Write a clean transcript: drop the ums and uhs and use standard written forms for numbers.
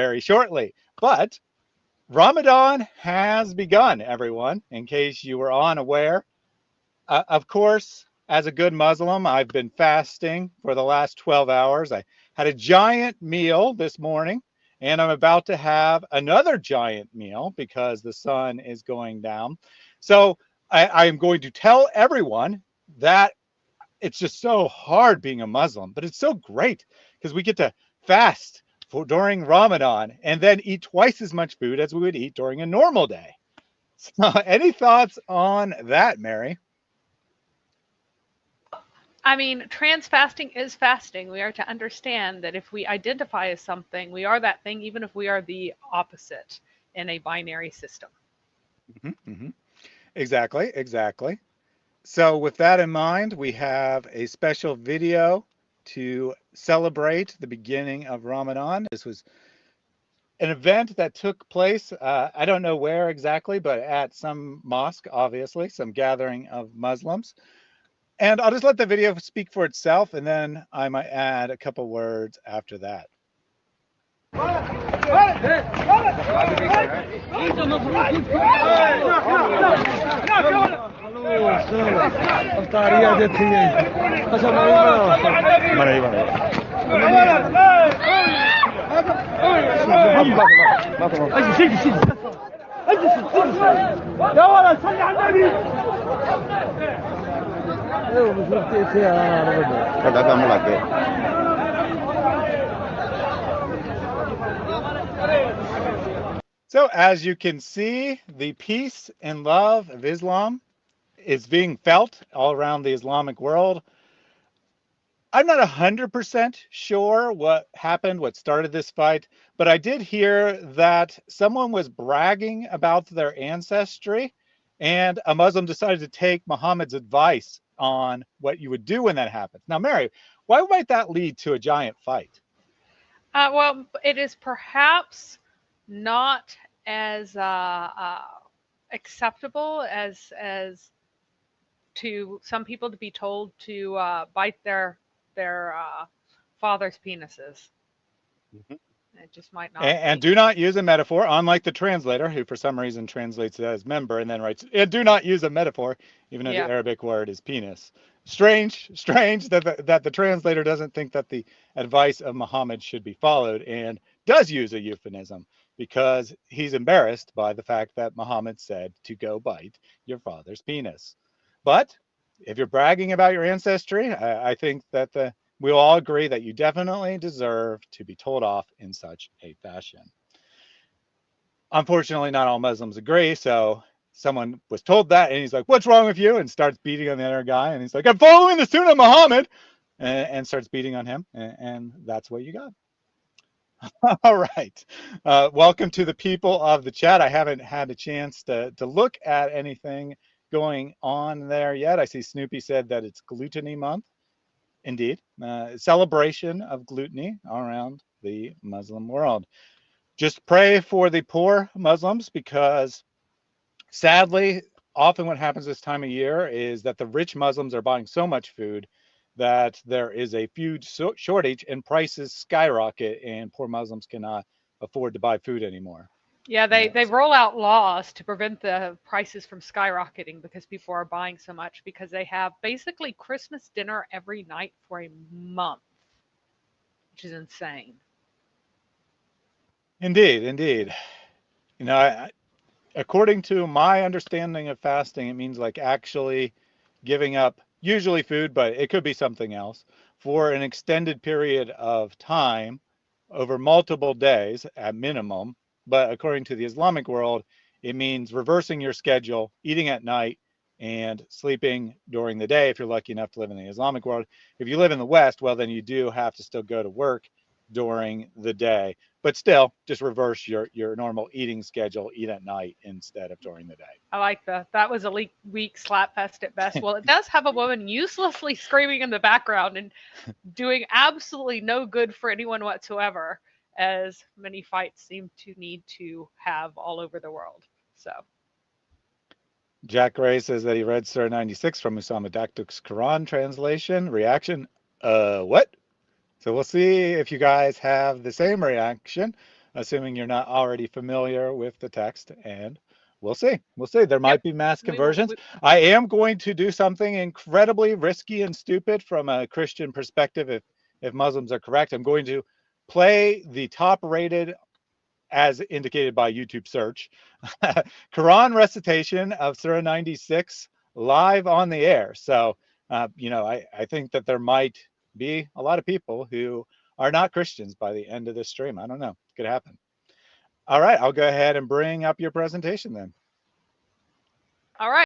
very shortly. But Ramadan has begun, everyone, in case you were unaware. Of course, as a good Muslim, I've been fasting for the last 12 hours. I had a giant meal this morning, and I'm about to have another giant meal because the sun is going down. So I am going to tell everyone that it's just so hard being a Muslim, but it's so great because we get to fast during Ramadan and then eat twice as much food as we would eat during a normal day. So, any thoughts on that, Mary? I mean, trans fasting is fasting. We are to understand that if we identify as something, we are that thing, even if we are the opposite in a binary system. Mm-hmm, mm-hmm. Exactly, exactly. So, with that in mind, we have a special video to celebrate the beginning of Ramadan. This was an event that took place, I don't know where exactly, but at some mosque, obviously, some gathering of Muslims. And I'll just let the video speak for itself, and then I might add a couple words after that. So, as you can see, the peace and love of Islam is being felt all around the Islamic world. I'm not 100% sure what happened, what started this fight, but I did hear that someone was bragging about their ancestry, and a Muslim decided to take Muhammad's advice on what you would do when that happens. Now, Mary, why might that lead to a giant fight? Well, it is perhaps not as acceptable as to some people to be told to bite their father's penises. Mhm. It just might not And be. do not use a metaphor, unlike the translator, who for some reason translates it as member and then writes, and do not use a metaphor, even though the Yeah. Arabic word is penis. Strange that the translator doesn't think that the advice of Muhammad should be followed and does use a euphemism because he's embarrassed by the fact that Muhammad said to go bite your father's penis. But if you're bragging about your ancestry, I think that we'll all agree that you definitely deserve to be told off in such a fashion. Unfortunately, not all Muslims agree. So someone was told that, and he's like, "What's wrong with you?" and starts beating on the other guy. And he's like, "I'm following the Sunnah of Muhammad," and starts beating on him. And that's what you got. All right. Welcome to the people of the chat. I haven't had a chance to look at anything going on there yet. I see Snoopy said that it's Gluttony Month. Indeed. Celebration of gluttony around the Muslim world. Just pray for the poor Muslims because sadly, often what happens this time of year is that the rich Muslims are buying so much food that there is a huge shortage and prices skyrocket, and poor Muslims cannot afford to buy food anymore. Yeah, they roll out laws to prevent the prices from skyrocketing because people are buying so much because they have basically Christmas dinner every night for a month, which is insane. Indeed, indeed. You know, according to my understanding of fasting, it means like actually giving up usually food, but it could be something else for an extended period of time over multiple days at minimum. But according to the Islamic world, it means reversing your schedule, eating at night, and sleeping during the day if you're lucky enough to live in the Islamic world. If you live in the West, well, then you do have to still go to work during the day. But still, just reverse your normal eating schedule, eat at night instead of during the day. I like that was a weak slap fest at best. Well, it does have a woman uselessly screaming in the background and doing absolutely no good for anyone whatsoever, as many fights seem to need to have all over the world. So Jack Ray says that he read Surah 96 from Usama Daktuk's Quran translation. Reaction, what? So we'll see if you guys have the same reaction. assuming you're not already familiar with the text. And we'll see. We'll see. There Yep. might be mass We will. conversions. I am going to do something incredibly risky and stupid from a Christian perspective. If Muslims are correct, I'm going to play the top rated, as indicated by YouTube search, Quran recitation of Surah 96 live on the air. So, I think that there might be a lot of people who are not Christians by the end of this stream. I don't know. It could happen. All right, I'll go ahead and bring up your presentation then. All right.